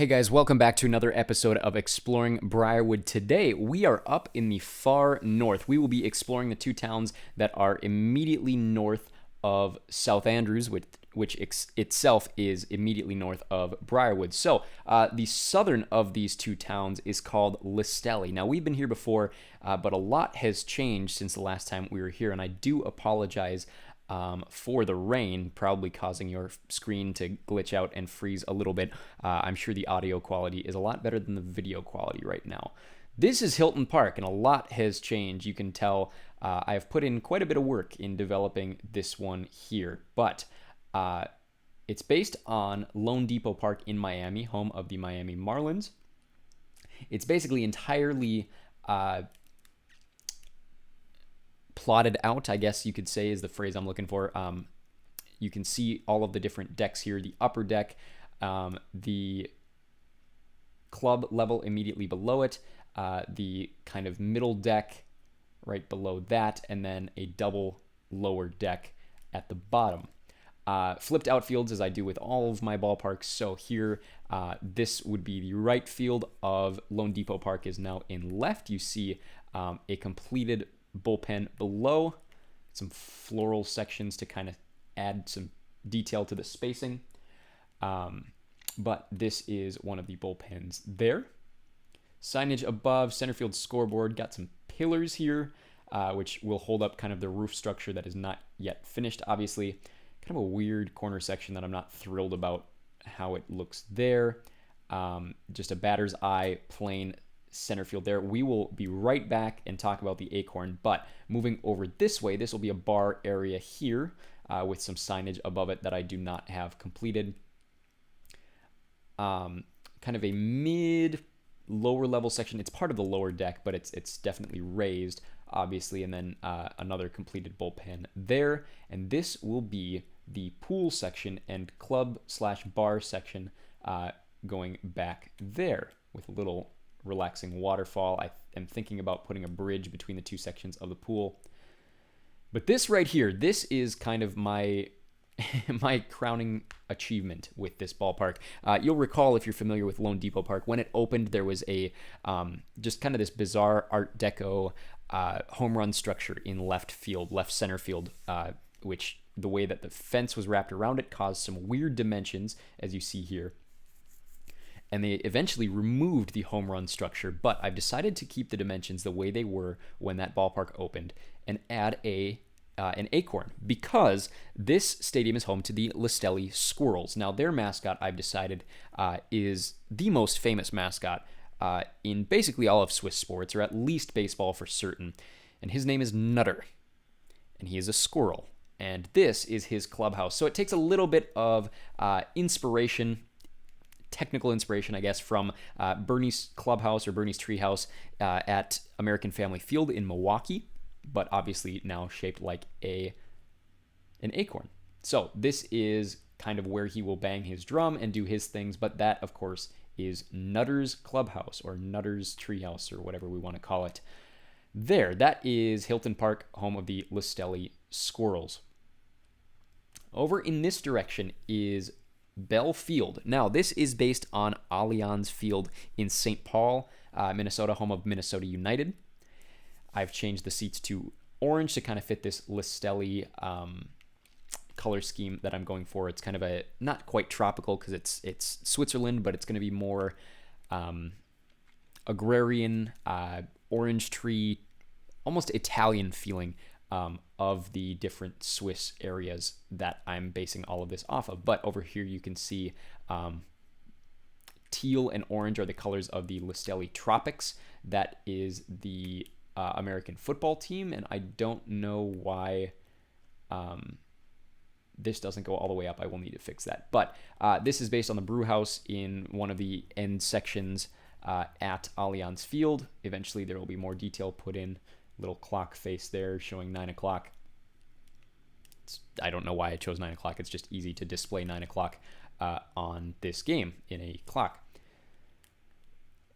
Hey guys, welcome back to another episode of Exploring Briarwood. Today, we are up in the far north. We will be exploring the two towns that are immediately north of South Andrews, which itself is immediately north of Briarwood. So, the southern of these two towns is called Listelli. Now, we've been here before, but a lot has changed since the last time we were here, and I do apologize for the rain, probably causing your screen to glitch out and freeze a little bit. I'm sure the audio quality is a lot better than the video quality right now. This is Hilton Park, and a lot has changed. You can tell I have put in quite a bit of work in developing this one here, but it's based on Lone Depot Park in Miami, home of the Miami Marlins. It's basically entirely plotted out, I guess you could say is the phrase I'm looking for. You can see all of the different decks here. The upper deck, the club level immediately below it, the kind of middle deck right below that, and then a double lower deck at the bottom. Flipped outfields, as I do with all of my ballparks. So here, this would be the right field of Lone Depot Park is now in left. You see a completed bullpen below, some floral sections to kind of add some detail to the spacing. But this is one of the bullpens there. Signage above, center field scoreboard, got some pillars here, which will hold up kind of the roof structure that is not yet finished, obviously. Kind of a weird corner section that I'm not thrilled about how it looks there. Just a batter's eye, plain center field there. We will be right back and talk about the Acorn, but moving over this way, this will be a bar area here with some signage above it that I do not have completed. Kind of a lower level section. It's part of the lower deck, but it's definitely raised, obviously, and then another completed bullpen there. And this will be the pool section and club/bar section going back there with a little relaxing waterfall. I am thinking about putting a bridge between the two sections of the pool. But this right here, this is kind of my my crowning achievement with this ballpark. You'll recall, if you're familiar with Lone Depot Park, when it opened, there was a just kind of this bizarre Art Deco home run structure in left center field, which the way that the fence was wrapped around it caused some weird dimensions, as you see here. And they eventually removed the home run structure, but I've decided to keep the dimensions the way they were when that ballpark opened and add an acorn, because this stadium is home to the Listelli Squirrels. Now, their mascot, I've decided, is the most famous mascot in basically all of Swiss sports, or at least baseball for certain, and his name is Nutter, and he is a squirrel, and this is his clubhouse. So it takes a little bit of technical inspiration, I guess, from Bernie's clubhouse or Bernie's treehouse at American Family Field in Milwaukee, but obviously now shaped like an acorn. So this is kind of where he will bang his drum and do his things, but that, of course, is Nutter's clubhouse or Nutter's treehouse or whatever we want to call it. There, that is Hilton Park, home of the Listelli Squirrels. Over in this direction is Bell Field. Now, this is based on Allianz Field in St. Paul, Minnesota, home of Minnesota United. I've changed the seats to orange to kind of fit this Listelli color scheme that I'm going for. It's kind of a not quite tropical because it's Switzerland, but it's going to be more agrarian, orange tree, almost Italian feeling of the different Swiss areas that I'm basing all of this off of. But over here you can see teal and orange are the colors of the Listelli Tropics. That is the American football team, and I don't know why this doesn't go all the way up. I will need to fix that. But this is based on the brew house in one of the end sections at Allianz Field. Eventually there will be more detail put in. Little clock face there showing 9 o'clock. I don't know why I chose 9 o'clock. It's just easy to display 9 o'clock on this game in a clock.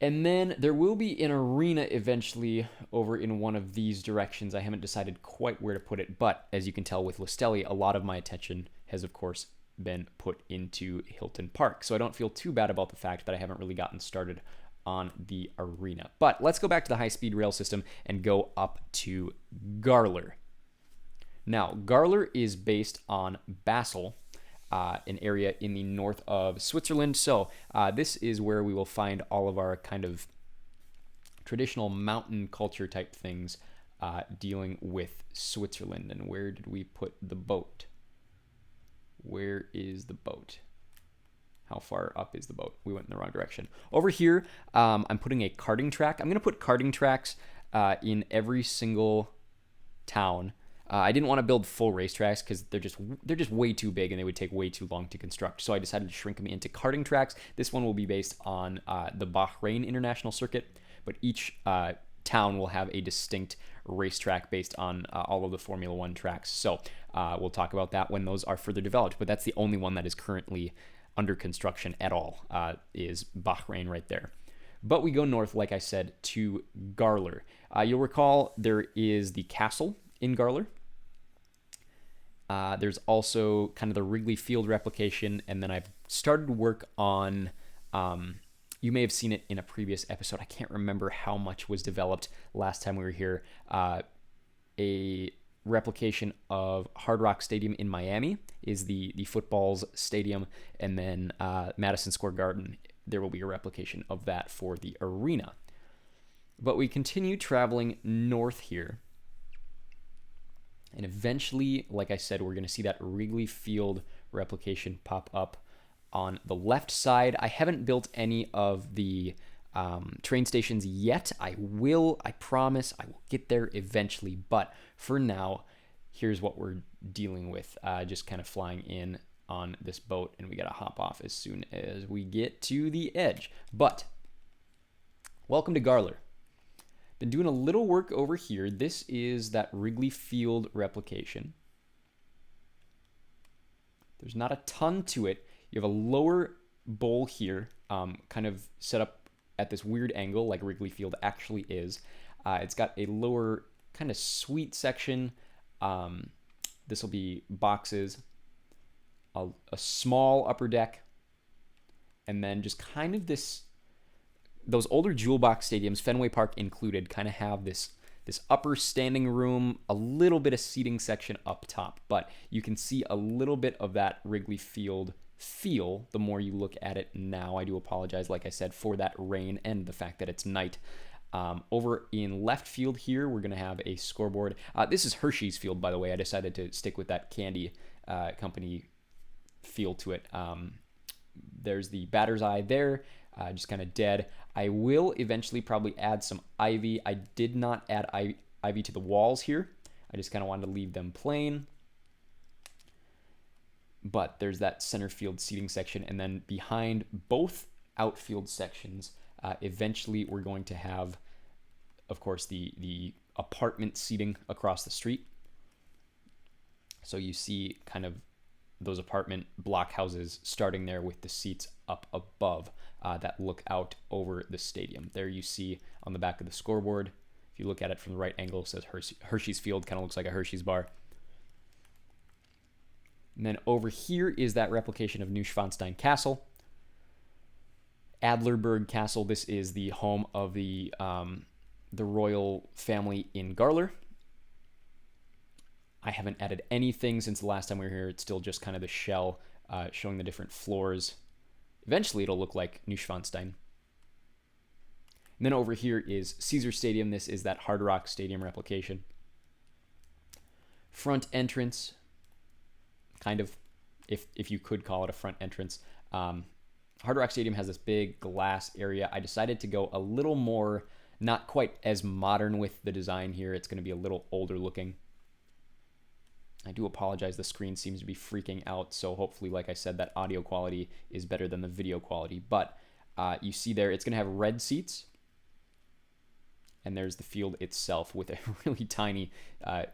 And then there will be an arena eventually over in one of these directions. I haven't decided quite where to put it, but as you can tell with Listelli, a lot of my attention has, of course, been put into Hilton Park. So I don't feel too bad about the fact that I haven't really gotten started on the arena. But let's go back to the high-speed rail system and go up to Garler. Now, Garler is based on Basel, an area in the north of Switzerland. So this is where we will find all of our kind of traditional mountain culture type things dealing with Switzerland. And where did we put the boat? Where is the boat? How far up is the boat? We went in the wrong direction. Over here, I'm putting a karting track. I'm going to put karting tracks in every single town. I didn't want to build full racetracks because they're just way too big and they would take way too long to construct. So I decided to shrink them into karting tracks. This one will be based on the Bahrain International Circuit, but each town will have a distinct racetrack based on all of the Formula One tracks. So we'll talk about that when those are further developed. But that's the only one that is currently under construction at all, is Bahrain right there. But we go north, like I said, to Garler. You'll recall there is the castle in Garler. There's also kind of the Wrigley Field replication, and then I've started work on, you may have seen it in a previous episode, I can't remember how much was developed last time we were here, a replication of Hard Rock Stadium in Miami is the football's stadium, and then Madison Square Garden, there will be a replication of that for the arena. But we continue traveling north here. And eventually, like I said, we're going to see that Wrigley Field replication pop up on the left side. I haven't built any of the train stations yet. I promise I will get there eventually. But for now, here's what we're dealing with. Just kind of flying in on this boat, and we got to hop off as soon as we get to the edge. But welcome to Garler. Been doing a little work over here. This is that Wrigley Field replication. There's not a ton to it. You have a lower bowl here, kind of set up at this weird angle like Wrigley Field actually is. It's got a lower kind of suite section. This will be boxes, a small upper deck, and then just kind of those older jewel box stadiums, Fenway Park included, kind of have this upper standing room, a little bit of seating section up top, but you can see a little bit of that Wrigley Field feel the more you look at it now. I do apologize, like I said, for that rain and the fact that it's night. Over in left field here, we're going to have a scoreboard. This is Hershey's Field, by the way. I decided to stick with that candy company feel to it. There's the batter's eye there. Just kind of dead. I will eventually probably add some ivy. I did not add ivy to the walls here. I just kind of wanted to leave them plain. But there's that center field seating section. And then behind both outfield sections, eventually we're going to have, of course, the apartment seating across the street. So you see kind of those apartment block houses starting there with the seats up above that look out over the stadium. There you see on the back of the scoreboard, if you look at it from the right angle, it says Hershey's Field, kind of looks like a Hershey's bar. And then over here is that replication of Neuschwanstein Castle. Adlerberg Castle, this is the home of the royal family in Garler. I haven't added anything since the last time we were here. It's still just kind of the shell showing the different floors. Eventually, it'll look like Neuschwanstein. And then over here is Caesar Stadium. This is that Hard Rock Stadium replication. Front entrance, kind of, if you could call it a front entrance. Hard Rock Stadium has this big glass area. I decided to go a little more, not quite as modern with the design here. It's going to be a little older looking. I do apologize, the screen seems to be freaking out, so hopefully, like I said, that audio quality is better than the video quality. But you see there, it's going to have red seats, and there's the field itself with a really tiny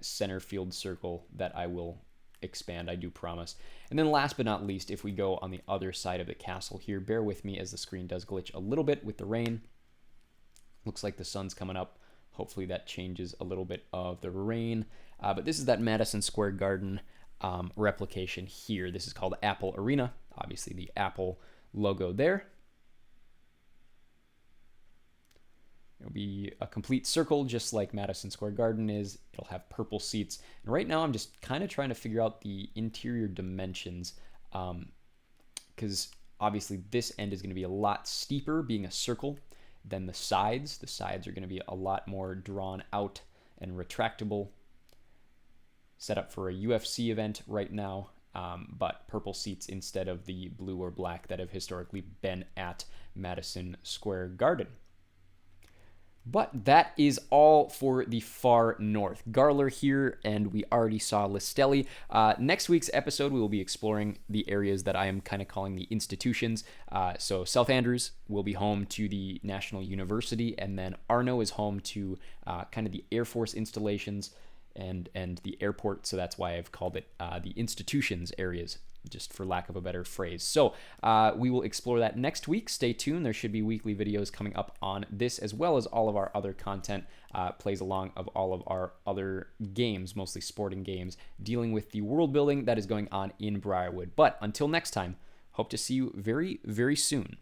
center field circle that I will expand, I do promise. And then last but not least, if we go on the other side of the castle here, bear with me as the screen does glitch a little bit with the rain. Looks like the sun's coming up. Hopefully that changes a little bit of the rain. But this is that Madison Square Garden replication here. This is called Apple Arena. Obviously, the Apple logo there. It'll be a complete circle, just like Madison Square Garden is. It'll have purple seats. And right now, I'm just kind of trying to figure out the interior dimensions, because obviously this end is going to be a lot steeper, being a circle, than the sides. The sides are going to be a lot more drawn out and retractable. Set up for a UFC event right now, but purple seats instead of the blue or black that have historically been at Madison Square Garden. But that is all for the far north. Garler here, and we already saw Listelli. Next week's episode, we will be exploring the areas that I am kind of calling the institutions. So South Andrews will be home to the National University, and then Arno is home to kind of the Air Force installations and the airport. So that's why I've called it the institutions areas, just for lack of a better phrase. So we will explore that next week. Stay tuned. There should be weekly videos coming up on this, as well as all of our other content plays along of all of our other games, mostly sporting games, dealing with the world building that is going on in Briarwood. But until next time, hope to see you very, very soon.